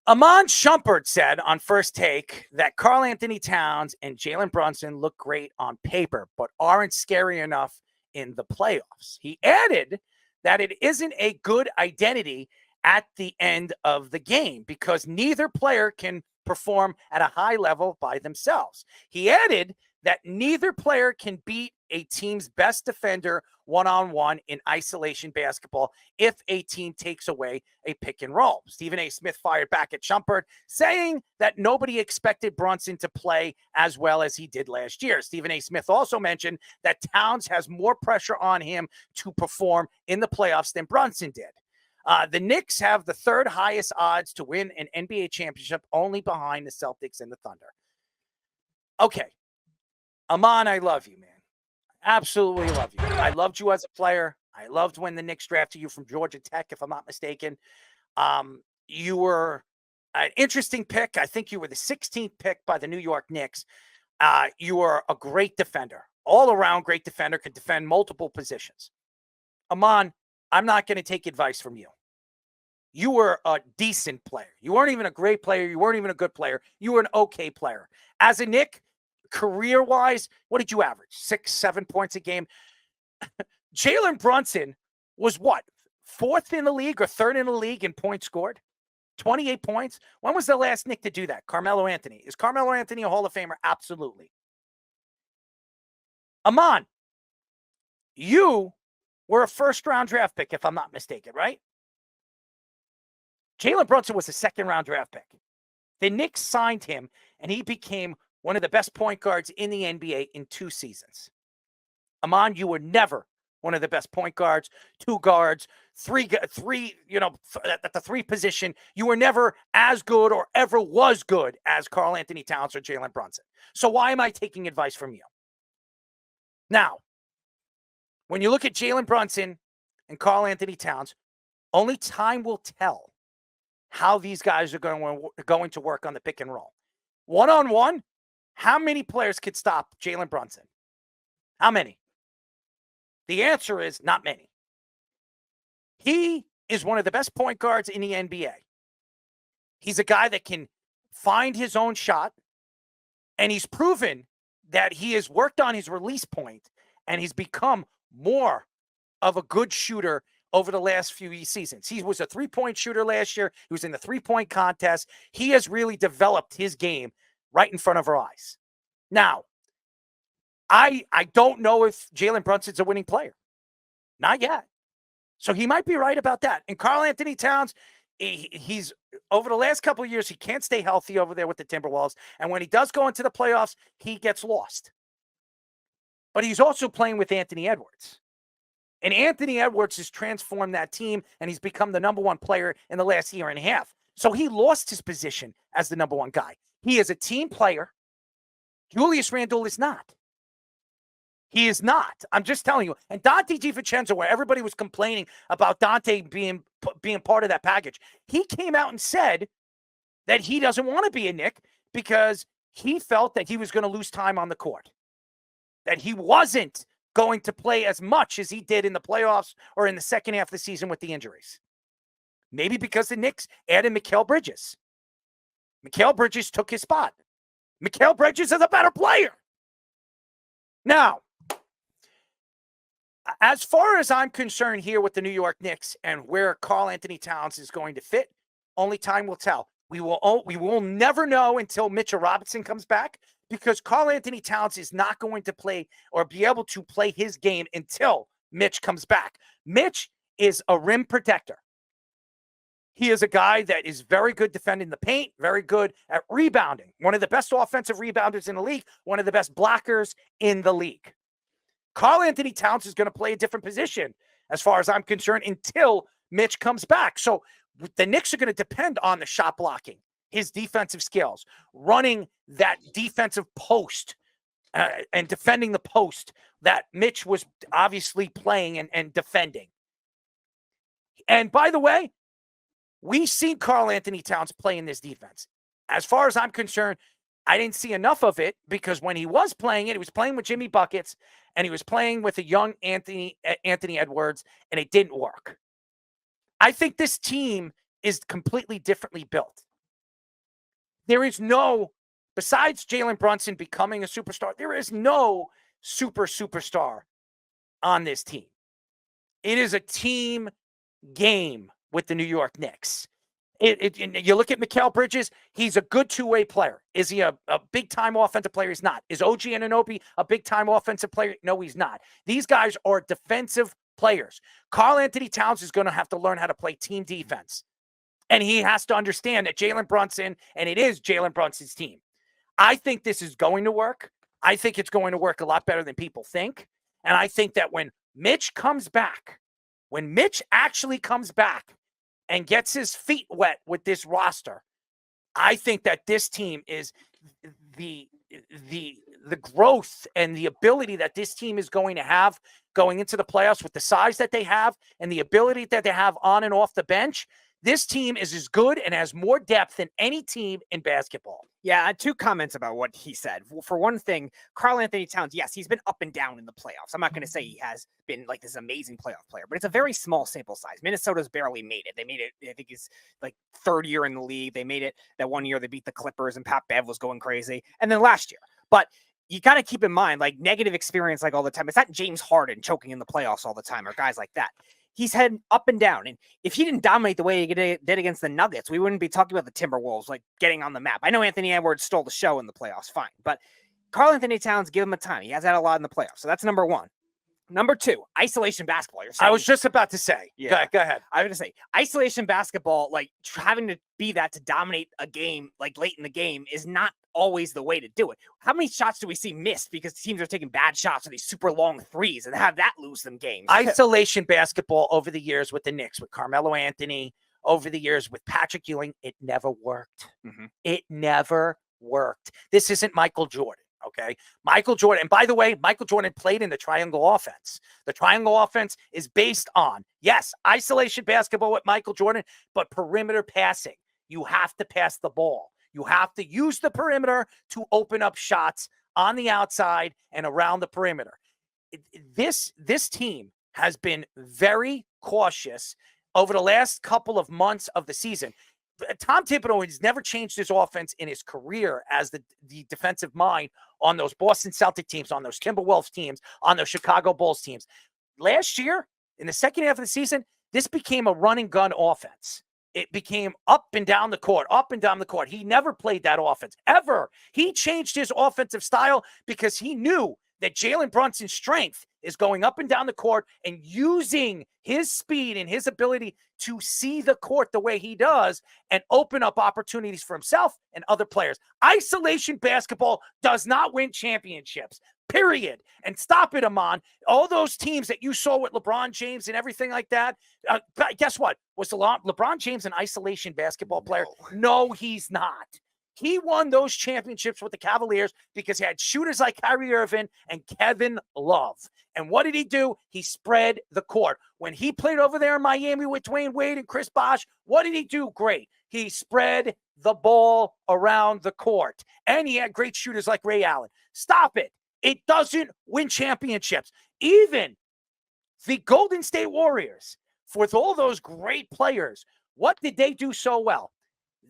Iman Shumpert said on First Take that Karl-Anthony Towns and Jalen Brunson look great on paper, but aren't scary enough in the playoffs. He added that it isn't a good identity at the end of the game because neither player can perform at a high level by themselves. He added that neither player can beat a team's best defender one-on-one in isolation basketball if a team takes away a pick and roll. Stephen A. Smith fired back at Shumpert, saying that nobody expected Brunson to play as well as he did last year. Stephen A. Smith also mentioned that Towns has more pressure on him to perform in the playoffs than Brunson did. The Knicks have the third highest odds to win an NBA championship, only behind the Celtics and the Thunder. Okay. Iman, I love you, man. Absolutely love you. I loved you as a player. I loved when the Knicks drafted you from Georgia Tech, if I'm not mistaken. You were an interesting pick. I think you were the 16th pick by the New York Knicks. You were a great defender, all-around great defender, could defend multiple positions. Iman, I'm not going to take advice from you. You were a decent player. You weren't even a great player. You weren't even a good player. You were an okay player. As a Knick, career-wise, what did you average? 6, 7 points a game? Jalen Brunson was what? 4th in the league or 3rd in the league in points scored? 28 points? When was the last Knick to do that? Carmelo Anthony. Is Carmelo Anthony a Hall of Famer? Absolutely. Iman, you were a first-round draft pick, if I'm not mistaken, right? Jalen Brunson was a second-round draft pick. The Knicks signed him, and he became one of the best point guards in the NBA in 2 seasons. Iman, you were never one of the best point guards, 2 guards, three, at the 3 position. You were never as good or ever was good as Karl-Anthony Towns or Jalen Brunson. So why am I taking advice from you? Now, when you look at Jalen Brunson and Karl-Anthony Towns, only time will tell how these guys are going to work on the pick and roll. One-on-one, how many players could stop Jalen Brunson? How many? The answer is not many. He is one of the best point guards in the NBA. He's a guy that can find his own shot, and he's proven that he has worked on his release point, and he's become more of a good shooter over the last few seasons. He was a 3-point shooter last year. He was in the 3-point contest. He has really developed his game right in front of our eyes. Now, I don't know if Jalen Brunson's a winning player. Not yet. So he might be right about that. And Karl-Anthony Towns, he's over the last couple of years, he can't stay healthy over there with the Timberwolves. And when he does go into the playoffs, he gets lost. But he's also playing with Anthony Edwards. And Anthony Edwards has transformed that team, and he's become the number 1 player in the last year and a half. So he lost his position as the number 1 guy. He is a team player. Julius Randle is not. He is not. I'm just telling you. And Dante DiVincenzo, where everybody was complaining about Dante being part of that package, he came out and said that he doesn't want to be a Knick because he felt that he was going to lose time on the court, that he wasn't going to play as much as he did in the playoffs or in the second half of the season with the injuries. Maybe because the Knicks added Mikal Bridges. Mikal Bridges took his spot. Mikal Bridges is a better player. Now, as far as I'm concerned here with the New York Knicks and where Karl-Anthony Towns is going to fit, only time will tell. We will never know until Mitchell Robinson comes back, because Karl-Anthony Towns is not going to play or be able to play his game until Mitch comes back. Mitch is a rim protector. He is a guy that is very good defending the paint, very good at rebounding. One of the best offensive rebounders in the league, one of the best blockers in the league. Karl-Anthony Towns is going to play a different position, as far as I'm concerned, until Mitch comes back. So the Knicks are going to depend on the shot blocking, his defensive skills, running that defensive post and defending the post that Mitch was obviously playing and defending. And by the way, we've seen Karl-Anthony Towns play in this defense. As far as I'm concerned, I didn't see enough of it, because when he was playing it, he was playing with Jimmy Buckets and he was playing with a young Anthony Edwards, and it didn't work. I think this team is completely differently built. There is no, besides Jalen Brunson becoming a superstar, there is no superstar on this team. It is a team game with the New York Knicks. You look at Mikal Bridges, he's a good two-way player. Is he a big-time offensive player? He's not. Is OG Anunoby a big-time offensive player? No, he's not. These guys are defensive players. Karl-Anthony Towns is going to have to learn how to play team defense. And he has to understand that Jalen Brunson, and it is Jalen Brunson's team. I think this is going to work. I think it's going to work a lot better than people think. And I think that when Mitch comes back, when Mitch actually comes back and gets his feet wet with this roster, I think that this team is the growth and the ability that this team is going to have going into the playoffs with the size that they have and the ability that they have on and off the bench. This team is as good and has more depth than any team in basketball. Yeah, 2 comments about what he said. For one thing, Karl-Anthony Towns, yes, he's been up and down in the playoffs. I'm not going to say he has been like this amazing playoff player, but it's a very small sample size. Minnesota's barely made it. They made it, I think it's like 3rd year in the league. They made it that one year they beat the Clippers and Pat Bev was going crazy. And then last year. But you got to keep in mind, like, negative experience like all the time. It's not James Harden choking in the playoffs all the time or guys like that. He's had up and down. And if he didn't dominate the way he did against the Nuggets, we wouldn't be talking about the Timberwolves, like, getting on the map. I know Anthony Edwards stole the show in the playoffs, fine. But Karl-Anthony Towns, give him a time. He has had a lot in the playoffs. So that's number 1. Number 2, isolation basketball. You're saying, I was just about to say. Yeah. Go ahead. I was going to say, isolation basketball, like, having to be that to dominate a game, like, late in the game is not always the way to do it. How many shots do we see missed because teams are taking bad shots or these super long threes and have that lose them games? Isolation basketball over the years with the Knicks, with Carmelo Anthony, over the years with Patrick Ewing, it never worked. Mm-hmm. It never worked. This isn't Michael Jordan. Okay. Michael Jordan. And by the way, Michael Jordan played in the triangle offense. The triangle offense is based on, yes, isolation basketball with Michael Jordan, but perimeter passing. You have to pass the ball. You have to use the perimeter to open up shots on the outside and around the perimeter. This team has been very cautious over the last couple of months of the season. Tom Thibodeau has never changed his offense in his career as the defensive mind on those Boston Celtic teams, on those Timberwolves teams, on those Chicago Bulls teams. Last year, in the second half of the season, this became a run and gun offense. It became up and down the court, up and down the court. He never played that offense, ever. He changed his offensive style because he knew that Jalen Brunson's strength is going up and down the court and using his speed and his ability to see the court the way he does and open up opportunities for himself and other players. Isolation basketball does not win championships, period. And stop it, Iman. All those teams that you saw with LeBron James and everything like that, guess what? Was LeBron James an isolation basketball player? No, he's not. He won those championships with the Cavaliers because he had shooters like Kyrie Irving and Kevin Love. And what did he do? He spread the court. When he played over there in Miami with Dwayne Wade and Chris Bosh, what did he do? Great. He spread the ball around the court. And he had great shooters like Ray Allen. Stop it. It doesn't win championships. Even the Golden State Warriors, with all those great players, what did they do so well?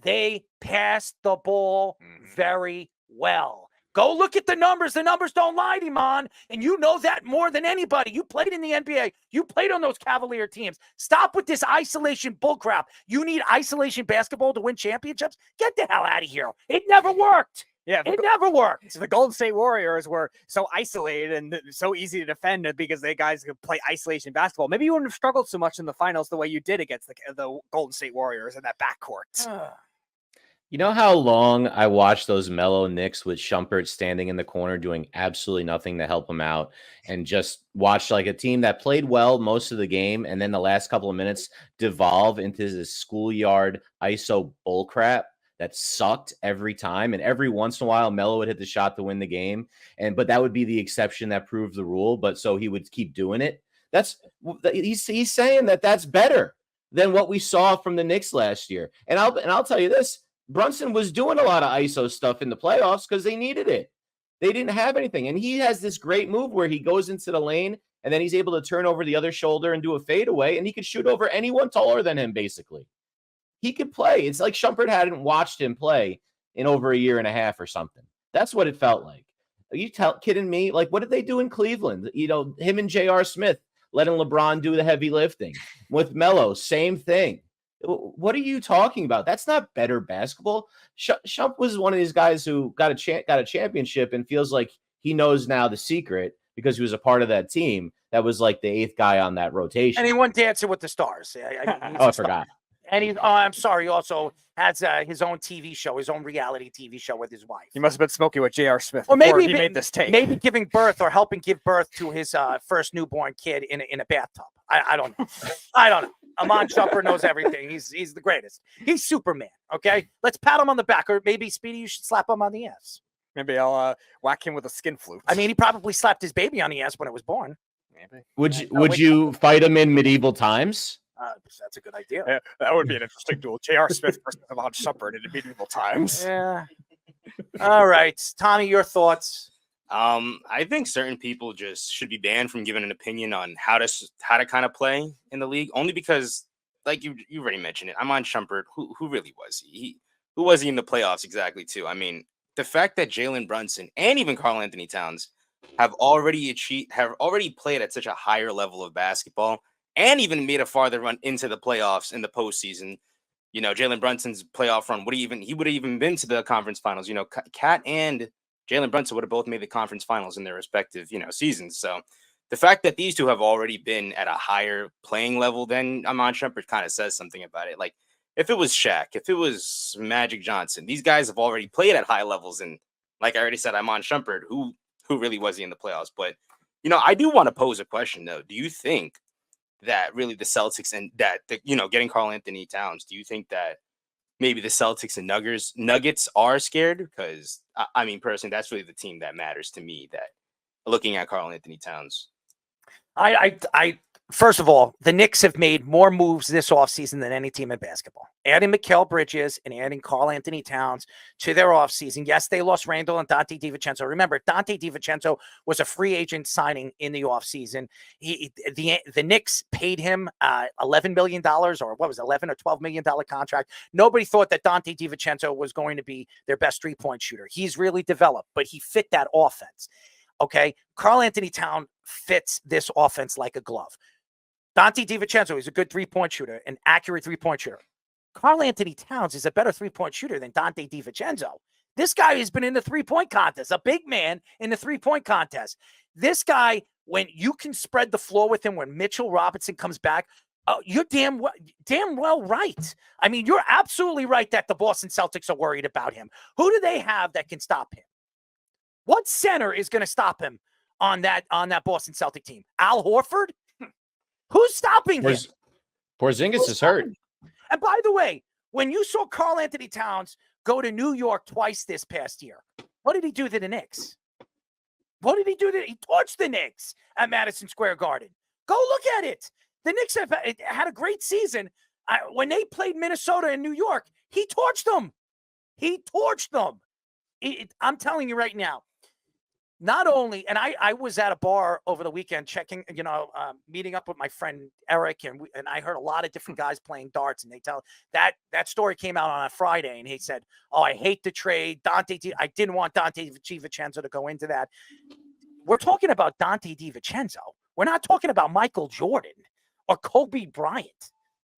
They passed the ball very well. Go look at the numbers. The numbers don't lie, Iman. And you know that more than anybody. You played in the NBA. You played on those Cavalier teams. Stop with this isolation bullcrap. You need isolation basketball to win championships? Get the hell out of here. It never worked. Yeah, it never worked. So the Golden State Warriors were so isolated and so easy to defend because they guys could play isolation basketball. Maybe you wouldn't have struggled so much in the finals the way you did against the Golden State Warriors in that backcourt. You know how long I watched those mellow Knicks with Shumpert standing in the corner doing absolutely nothing to help him out, and just watched like a team that played well most of the game, and then the last couple of minutes devolve into this schoolyard ISO bullcrap that sucked every time. And every once in a while, Melo would hit the shot to win the game, but that would be the exception that proved the rule. But so he would keep doing it. He's saying that that's better than what we saw from the Knicks last year. And I'll tell you this. Brunson was doing a lot of ISO stuff in the playoffs because they needed it. They didn't have anything. And he has this great move where he goes into the lane and then he's able to turn over the other shoulder and do a fadeaway, and he could shoot over anyone taller than him, basically. He could play. It's like Shumpert hadn't watched him play in over a year and a half or something. That's what it felt like. Are you kidding me? Like, what did they do in Cleveland? You know, him and J.R. Smith letting LeBron do the heavy lifting. With Melo, same thing. What are you talking about? That's not better basketball. Shump was one of these guys who got a championship and feels like he knows now the secret because he was a part of that team that was like the 8th guy on that rotation. And he won Dancing with the Stars. I forgot. And I'm sorry, he also has his own TV show, his own reality TV show with his wife. He must have been smoking with J.R. Smith or before maybe he made this take. Maybe giving birth or helping give birth to his first newborn kid in a bathtub. I don't know. I don't know. Iman Shumpert knows everything. He's the greatest. He's Superman, okay? Let's pat him on the back. Or maybe, Speedy, you should slap him on the ass. Maybe I'll whack him with a skin flute. I mean, he probably slapped his baby on the ass when it was born. Maybe. Would you fight him in medieval times? That's a good idea. Yeah, that would be an interesting duel. J.R. Smith versus Iman Shumpert in medieval times. Yeah. All right. Tommy, your thoughts? I think certain people just should be banned from giving an opinion on how to kind of play in the league, only because, like you already mentioned it, Iman Shumpert, who really was he? Who was he in the playoffs exactly? Too. I mean, the fact that Jalen Brunson and even Karl-Anthony Towns have already played at such a higher level of basketball and even made a farther run into the playoffs in the postseason. You know, Jalen Brunson's playoff run he would have even been to the conference finals. You know, Kat and Jalen Brunson would have both made the conference finals in their respective, seasons. So the fact that these two have already been at a higher playing level than Iman Shumpert kind of says something about it. Like, if it was Shaq, if it was Magic Johnson, these guys have already played at high levels. And like I already said, Iman Shumpert, who really was he in the playoffs? But, I do want to pose a question, though. Do you think that really the Celtics and getting Karl-Anthony Towns, do you think that maybe the Celtics and Nuggets are scared? Because, I mean, personally, that's really the team that matters to me, that looking at Karl-Anthony Towns. First of all, the Knicks have made more moves this offseason than any team in basketball. Adding Mikal Bridges and adding Karl-Anthony Towns to their offseason. Yes, they lost Randall and Dante DiVincenzo. Remember, Dante DiVincenzo was a free agent signing in the offseason. The Knicks paid him $11 million, or what was it, $11 or $12 million contract. Nobody thought that Dante DiVincenzo was going to be their best three-point shooter. He's really developed, but he fit that offense. Okay, Karl-Anthony Towns fits this offense like a glove. Dante DiVincenzo is a good three-point shooter, an accurate three-point shooter. Karl-Anthony Towns is a better three-point shooter than Dante DiVincenzo. This guy has been in the three-point contest, a big man in the three-point contest. This guy, when you can spread the floor with him, when Mitchell Robinson comes back, you're damn well right. I mean, you're absolutely right that the Boston Celtics are worried about him. Who do they have that can stop him? What center is going to stop him on that Boston Celtic team? Al Horford? Who's stopping him? Porzingis is hurt. And by the way, when you saw Karl-Anthony Towns go to New York twice this past year, what did he do to the Knicks? He torched the Knicks at Madison Square Garden. Go look at it. The Knicks have had a great season. When they played Minnesota and New York, he torched them. I'm telling you right now. Not only, and I was at a bar over the weekend checking, meeting up with my friend Eric, and I heard a lot of different guys playing darts, and they tell that story came out on a Friday, and he said, "Oh, I hate the trade, I didn't want Dante DiVincenzo to go into that." We're talking about Dante DiVincenzo. We're not talking about Michael Jordan or Kobe Bryant.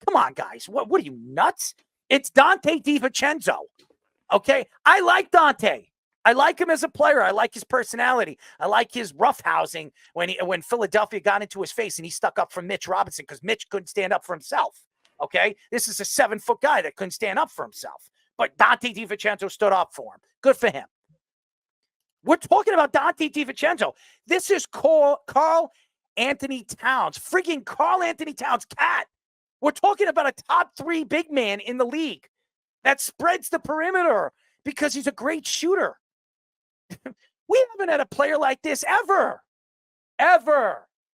Come on, guys, what are you, nuts? It's Dante DiVincenzo. Okay, I like Dante. I like him as a player. I like his personality. I like his roughhousing when Philadelphia got into his face and he stuck up for Mitch Robinson because Mitch couldn't stand up for himself. Okay? This is a 7-foot guy that couldn't stand up for himself. But Dante DiVincenzo stood up for him. Good for him. We're talking about Dante DiVincenzo. This is Karl-Anthony Towns. Freaking Karl-Anthony Towns cat. We're talking about a top 3 big man in the league that spreads the perimeter because he's a great shooter. We haven't had a player like this ever.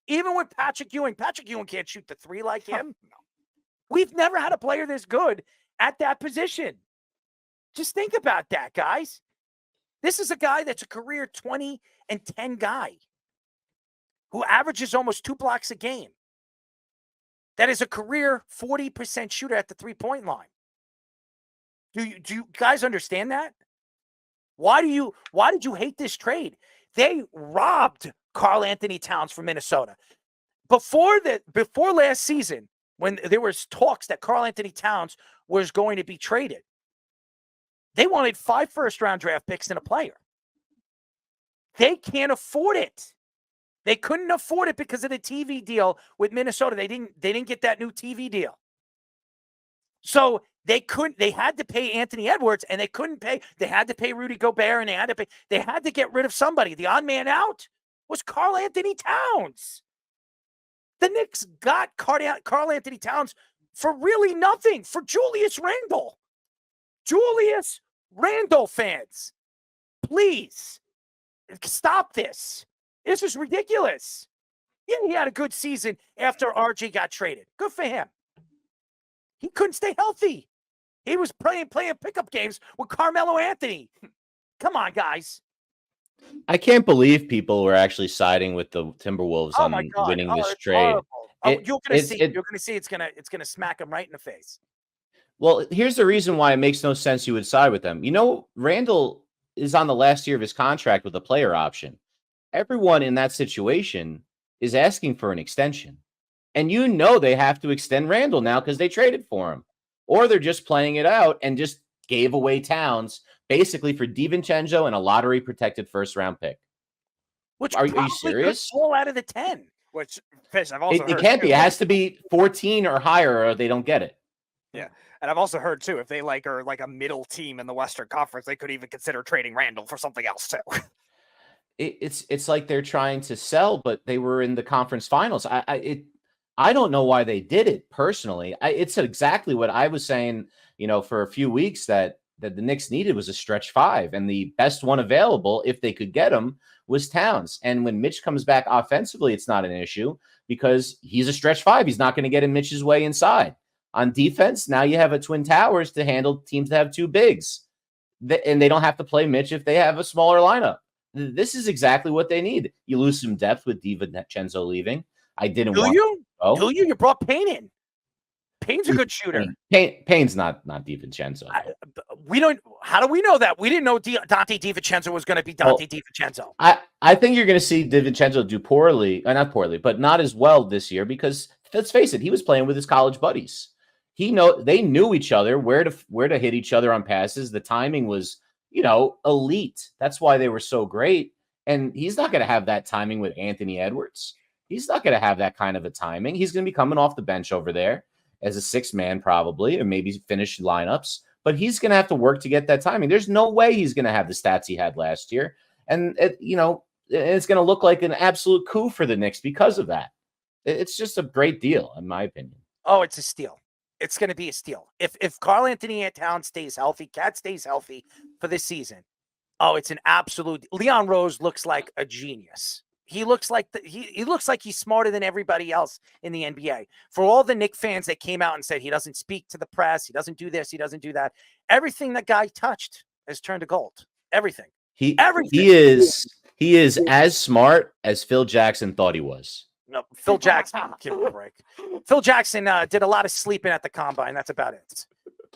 Even with Patrick Ewing. Patrick Ewing can't shoot the 3 like him. No. We've never had a player this good at that position. Just think about that, guys. This is a guy that's a career 20 and 10 guy who averages almost 2 blocks a game. That is a career 40% shooter at the 3-point line. Do you guys understand that? Why did you hate this trade? They robbed Karl-Anthony Towns from Minnesota. Before last season, when there was talks that Karl-Anthony Towns was going to be traded, they wanted 5 first-round draft picks and a player. They can't afford it. They couldn't afford it because of the TV deal with Minnesota. They didn't get that new TV deal. So they had to pay Anthony Edwards, and they had to pay Rudy Gobert, and they had to get rid of somebody. The odd man out was Karl-Anthony Towns. The Knicks got Karl-Anthony Towns for really nothing, for Julius Randle. Julius Randle fans, please stop this. This is ridiculous. Yeah, he had a good season after RJ got traded. Good for him. He couldn't stay healthy. He was playing pickup games with Carmelo Anthony. Come on, guys. I can't believe people were actually siding with the Timberwolves Oh on my God. winning Oh, this it's trade. horrible. You're gonna see. It- You're gonna see. It's gonna smack him right in the face. Well, here's the reason why it makes no sense you would side with them. You know, Randall is on the last year of his contract with a player option. Everyone in that situation is asking for an extension. And you know they have to extend Randall now because they traded for him. Or they're just playing it out and just gave away Towns basically for DiVincenzo and a lottery-protected first-round pick. Which Are you probably serious? could fall out of the 10. Which, Fish, I've also It heard can't be. too, It has to be 14 or higher or they don't get it. and I've also heard too, if they are like a middle team in the Western Conference, they could even consider trading Randall for something else too. It's like they're trying to sell, but they were in the conference finals. I don't know why they did it personally. It's exactly what I was saying, for a few weeks that the Knicks needed was a stretch 5, and the best one available, if they could get him, was Towns. And when Mitch comes back offensively, it's not an issue because he's a stretch 5. He's not going to get in Mitch's way inside. On defense, now you have a Twin Towers to handle teams that have 2 bigs, and they don't have to play Mitch if they have a smaller lineup. This is exactly what they need. You lose some depth with DiVincenzo leaving. I didn't want you? Oh, Do you? You brought Payne in. Payne's a good shooter. Payne's not DiVincenzo. We don't. How do we know that? We didn't know Dante DiVincenzo was going to be Dante DiVincenzo. I think you're going to see DiVincenzo do poorly, not poorly, but not as well this year because let's face it, he was playing with his college buddies. They knew each other, where to hit each other on passes. The timing was, elite. That's why they were so great. And he's not going to have that timing with Anthony Edwards. He's not going to have that kind of a timing. He's going to be coming off the bench over there as a 6th man probably, and maybe finish lineups. But he's going to have to work to get that timing. There's no way he's going to have the stats he had last year. And, it's going to look like an absolute coup for the Knicks because of that. It's just a great deal, in my opinion. Oh, it's a steal. It's going to be a steal. If Karl-Anthony Towns stays healthy, Cat stays healthy for this season, oh, it's an absolute. Leon Rose looks like a genius. He looks like he looks like he's smarter than everybody else in the NBA. For all the Knicks fans that came out and said he doesn't speak to the press, he doesn't do this, he doesn't do that, everything that guy touched has turned to gold. Everything. He is as smart as Phil Jackson thought he was. No, Phil Jackson, give me a break. Phil Jackson did a lot of sleeping at the combine. That's about it.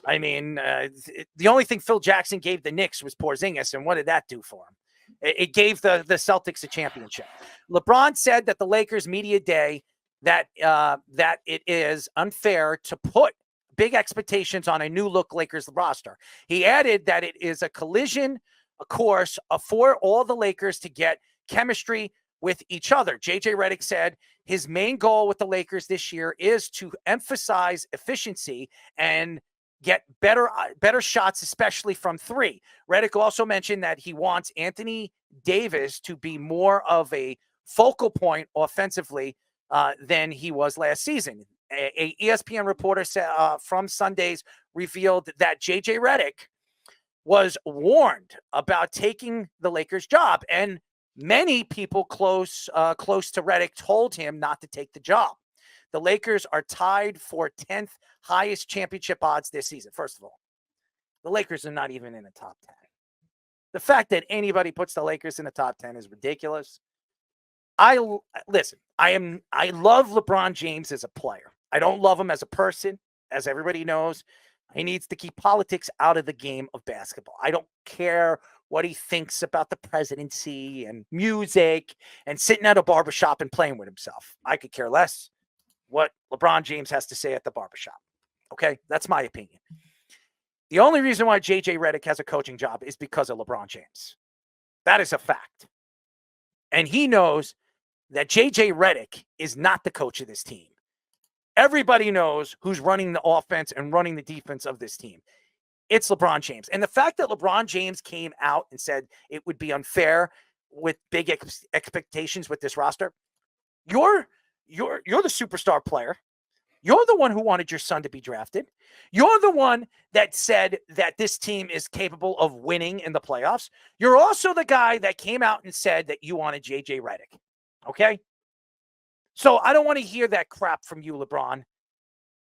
I mean, the only thing Phil Jackson gave the Knicks was Porzingis, and what did that do for him? It gave the Celtics a championship. LeBron said that the Lakers media day that it is unfair to put big expectations on a new look Lakers roster. He added that it is a collision, a course for all the Lakers to get chemistry with each other. JJ Reddick said his main goal with the Lakers this year is to emphasize efficiency and get better shots, especially from 3. Reddick also mentioned that he wants Anthony Davis to be more of a focal point offensively than he was last season. A ESPN reporter from Sundays revealed that JJ Reddick was warned about taking the Lakers job, and many people close to Reddick told him not to take the job. The Lakers are tied for 10th highest championship odds this season. First of all, the Lakers are not even in the top 10. The fact that anybody puts the Lakers in the top 10 is ridiculous. I love LeBron James as a player. I don't love him as a person, as everybody knows. He needs to keep politics out of the game of basketball. I don't care what he thinks about the presidency and music and sitting at a barbershop and playing with himself. I could care less what LeBron James has to say at the barbershop. Okay? That's my opinion. The only reason why JJ Reddick has a coaching job is because of LeBron James. That is a fact. And he knows that JJ Reddick is not the coach of this team. Everybody knows who's running the offense and running the defense of this team. It's LeBron James. And the fact that LeBron James came out and said it would be unfair with big expectations with this roster, you're the superstar player. You're the one who wanted your son to be drafted. You're the one that said that this team is capable of winning in the playoffs. You're also the guy that came out and said that you wanted JJ Reddick. Okay? So I don't want to hear that crap from you, LeBron.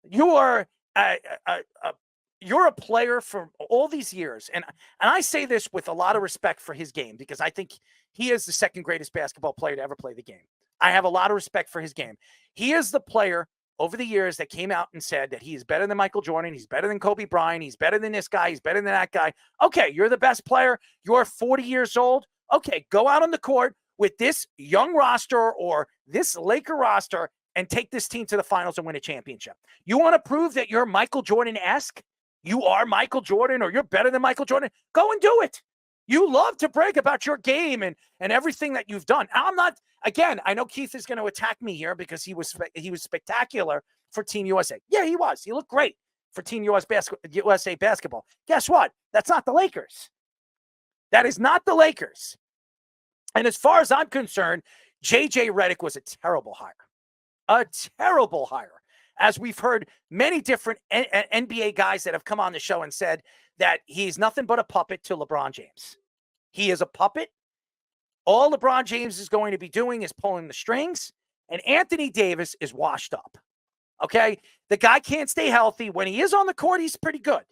You are you're a player for all these years. And I say this with a lot of respect for his game because I think he is the second greatest basketball player to ever play the game. I have a lot of respect for his game. He is the player over the years that came out and said that he is better than Michael Jordan. He's better than Kobe Bryant. He's better than this guy. He's better than that guy. Okay, you're the best player. You're 40 years old. Okay, go out on the court with this young roster or this Laker roster and take this team to the finals and win a championship. You want to prove that you're Michael Jordan-esque? You are Michael Jordan or you're better than Michael Jordan? Go and do it. You love to brag about your game and everything that you've done. I'm not, again, I know Keith is going to attack me here because he was spectacular for Team USA. Yeah, he was. He looked great for Team USA basketball. Guess what? That's not the Lakers. That is not the Lakers. And as far as I'm concerned, JJ Reddick was a terrible hire. A terrible hire. As we've heard many different NBA guys that have come on the show and said that he's nothing but a puppet to LeBron James. He is a puppet. All LeBron James is going to be doing is pulling the strings, and Anthony Davis is washed up. Okay? The guy can't stay healthy. When he is on the court, he's pretty good.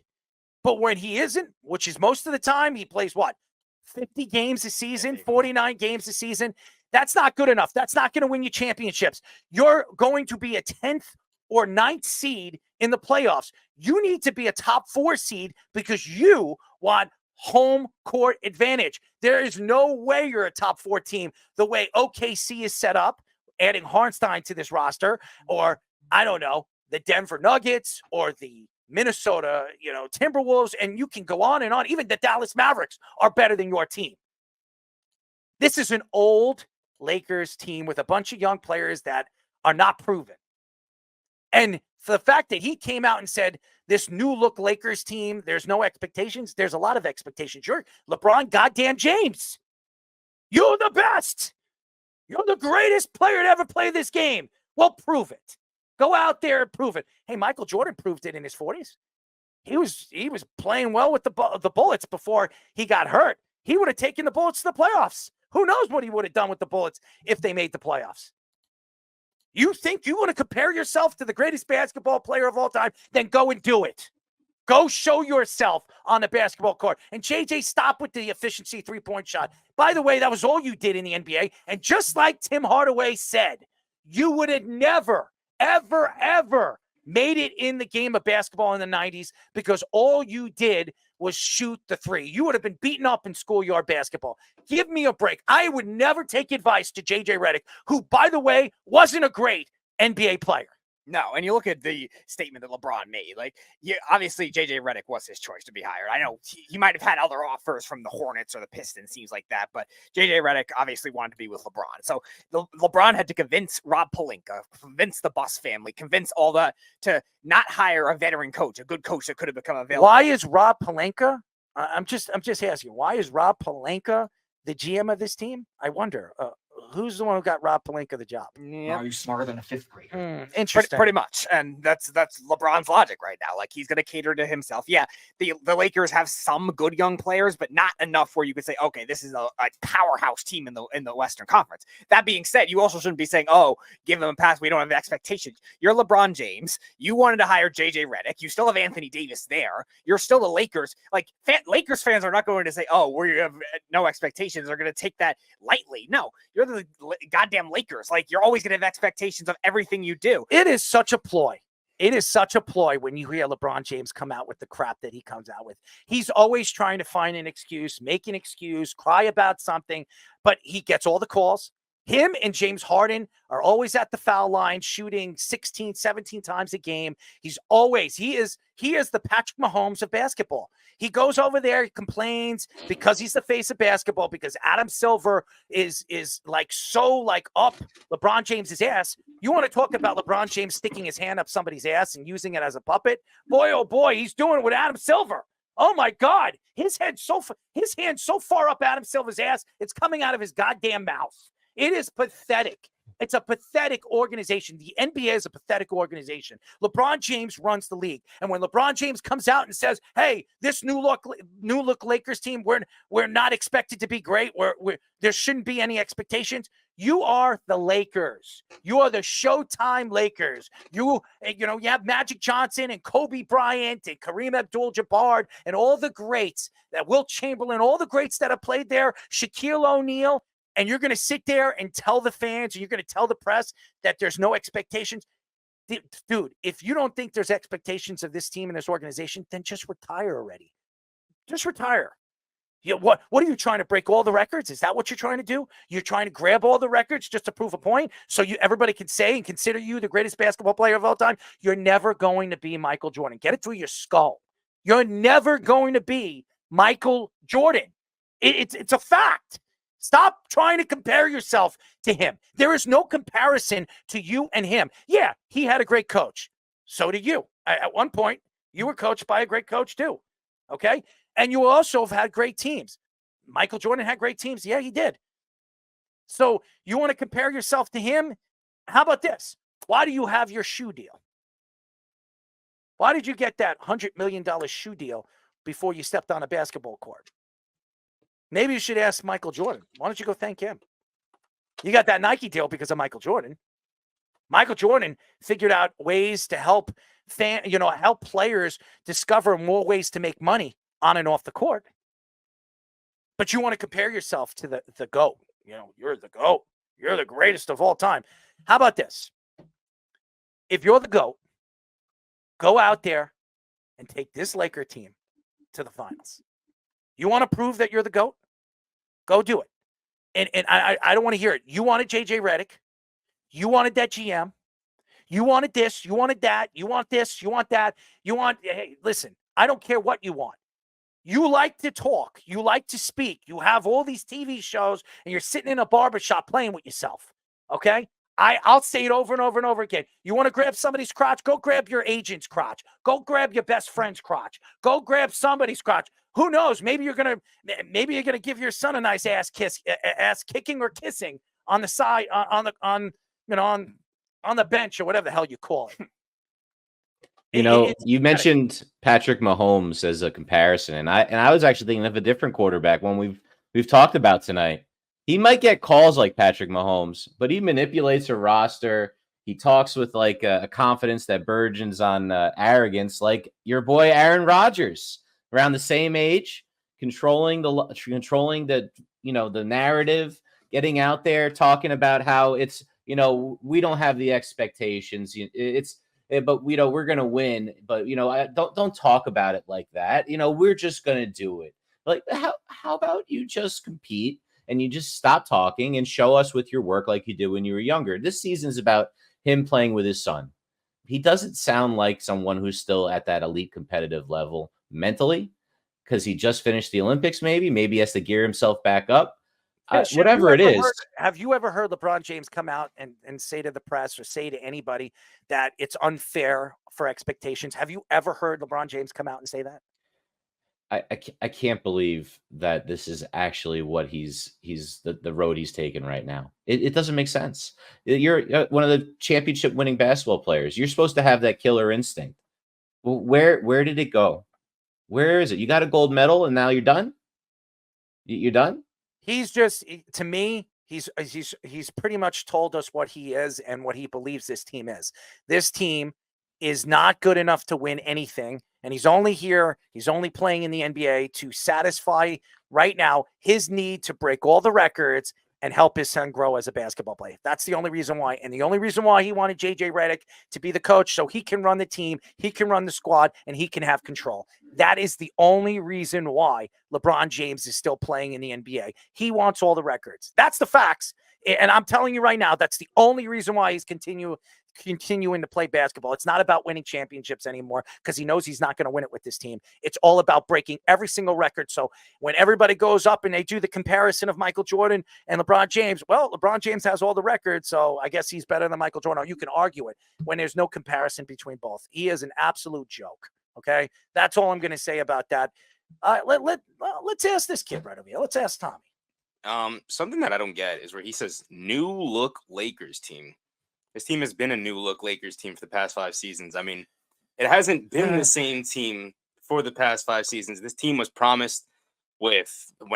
But when he isn't, which is most of the time, he plays what? 50 games a season, 49 games a season. That's not good enough. That's not going to win you championships. You're going to be a 10th or 9th seed in the playoffs. You need to be a top 4 seed because you want home court advantage. There is no way you're a top 4 team the way OKC is set up, adding Hartenstein to this roster, or I don't know, the Denver Nuggets or the Minnesota, Timberwolves, and you can go on and on. Even the Dallas Mavericks are better than your team. This is an old Lakers team with a bunch of young players that are not proven. And for the fact that he came out and said, this new look Lakers team, there's no expectations. There's a lot of expectations. You're LeBron goddamn James. You're the best. You're the greatest player to ever play this game. Well, prove it. Go out there and prove it. Hey, Michael Jordan proved it in his 40s. He was playing well with the Bullets before he got hurt. He would have taken the Bullets to the playoffs. Who knows what he would have done with the Bullets if they made the playoffs? You think you want to compare yourself to the greatest basketball player of all time? Then go and do it. Go show yourself on the basketball court. And JJ, stop with the efficiency three-point shot. By the way, that was all you did in the NBA. And just like Tim Hardaway said, you would have never, ever, ever made it in the game of basketball in the 90s because all you did was shoot the three. You would have been beaten up in schoolyard basketball. Give me a break. I would never take advice to JJ Reddick, who, by the way, wasn't a great NBA player. No, and you look at the statement that LeBron made. Obviously, JJ Reddick was his choice to be hired. I know he might have had other offers from the Hornets or the Pistons, seems like that, but JJ Reddick obviously wanted to be with LeBron. So LeBron had to convince Rob Pelinka, convince the Buss family, convince all that to not hire a veteran coach, a good coach that could have become available. Why is Rob Pelinka? I'm just asking. Why is Rob Pelinka the GM of this team? I wonder. Who's the one who got Rob Pelinka the job? Yeah. Are you smarter than a 5th grader? Interesting. Pretty much. And that's LeBron's logic right now. He's going to cater to himself. Yeah, the Lakers have some good young players, but not enough where you could say, okay, this is a powerhouse team in the Western Conference. That being said, you also shouldn't be saying, oh, give them a pass. We don't have expectations. You're LeBron James. You wanted to hire JJ Reddick. You still have Anthony Davis there. You're still the Lakers. Lakers fans are not going to say, oh, we have no expectations. They're going to take that lightly. No, you're the goddamn Lakers. You're always going to have expectations of everything you do. It is such a ploy. it is such a ploy when you hear LeBron James come out with the crap that he comes out with. He's always trying to find an excuse, make an excuse, cry about something, but he gets all the calls. Him and James Harden are always at the foul line shooting 16, 17 times a game. He is the Patrick Mahomes of basketball. He goes over there, he complains because he's the face of basketball, because Adam Silver is like up LeBron James's ass. You want to talk about LeBron James sticking his hand up somebody's ass and using it as a puppet? Boy, oh boy, he's doing it with Adam Silver. Oh my God, his hand's so far up Adam Silver's ass, it's coming out of his goddamn mouth. It is pathetic. It's a pathetic organization. The NBA is a pathetic organization. LeBron James runs the league. And when LeBron James comes out and says, hey, this new look Lakers team, we're not expected to be great. There shouldn't be any expectations. You are the Lakers. You are the Showtime Lakers. You have Magic Johnson and Kobe Bryant and Kareem Abdul-Jabbar and all the greats, that Wilt Chamberlain, all the greats that have played there, Shaquille O'Neal. And you're going to sit there and tell the fans, and you're going to tell the press that there's no expectations. Dude, if you don't think there's expectations of this team and this organization, then just retire already. Just retire. What are you trying to break all the records? Is that what you're trying to do? You're trying to grab all the records just to prove a point so everybody can say and consider you the greatest basketball player of all time? You're never going to be Michael Jordan. Get it through your skull. You're never going to be Michael Jordan. It's a fact. Stop trying to compare yourself to him. There is no comparison to you and him. Yeah, he had a great coach. So did you. At one point, you were coached by a great coach too. Okay? And you also have had great teams. Michael Jordan had great teams. Yeah, he did. So you want to compare yourself to him? How about this? Why do you have your shoe deal? Why did you get that $100 million shoe deal before you stepped on a basketball court? Maybe you should ask Michael Jordan. Why don't you go thank him? You got that Nike deal because of Michael Jordan. Michael Jordan figured out ways to help players discover more ways to make money on and off the court. But you want to compare yourself to the GOAT. You're the GOAT. You're the greatest of all time. How about this? If you're the GOAT, go out there and take this Laker team to the finals. You want to prove that you're the GOAT? Go do it. And I don't want to hear it. You wanted JJ Reddick. You wanted that GM. You wanted this. You wanted that. You want this. You want that. Hey, listen, I don't care what you want. You like to talk. You like to speak. You have all these TV shows, and you're sitting in a barbershop playing with yourself. Okay? I'll say it over and over and over again. You want to grab somebody's crotch? Go grab your agent's crotch. Go grab your best friend's crotch. Go grab somebody's crotch. Who knows? Maybe you're gonna give your son a nice ass kicking or kissing on the side on the bench or whatever the hell you call it. You mentioned Patrick Mahomes as a comparison, and I was actually thinking of a different quarterback, one we've talked about tonight. He might get calls like Patrick Mahomes, but he manipulates a roster. He talks with like a confidence that burgeons on arrogance, like your boy Aaron Rodgers. Around the same age, controlling the narrative, getting out there, talking about how it's, we don't have the expectations. But we're gonna win. But don't talk about it like that. We're just gonna do it. Like how about you just compete and you just stop talking and show us with your work like you did when you were younger. This season is about him playing with his son. He doesn't sound like someone who's still at that elite competitive level mentally, because he just finished the Olympics. Maybe he has to gear himself back up. Whatever it is. Have you ever heard LeBron James come out and say to the press or say to anybody that it's unfair for expectations? Have you ever heard LeBron James come out and say that? I can't believe that this is actually what he's the road he's taken right now. It doesn't make sense. You're one of the championship winning basketball players. You're supposed to have that killer instinct. Well, where did it go? Where is it? You got a gold medal and now you're done? You're done? He's just, to me, he's pretty much told us what he is and what he believes this team is. This team is not good enough to win anything. And he's only playing in the NBA to satisfy right now his need to break all the records and help his son grow as a basketball player. That's the only reason why. And the only reason why he wanted JJ Reddick to be the coach, so he can run the team, he can run the squad, and he can have control. That is the only reason why LeBron James is still playing in the NBA. He wants all the records. That's the facts. And I'm telling you right now, that's the only reason why he's continuing to play basketball. It's not about winning championships anymore because he knows he's not going to win it with this team. It's all about breaking every single record. So when everybody goes up and they do the comparison of Michael Jordan and LeBron James, well, LeBron James has all the records, so I guess he's better than Michael Jordan. You can argue it when there's no comparison between both. He is an absolute joke. Okay, that's all I'm going to say about that. Let's ask this kid right over here. Let's ask Tommy. Something that I don't get is where he says new look Lakers team. This team has been a new look Lakers team for the past 5 seasons. I mean, it hasn't been the same team for the past 5 seasons. This team was promised when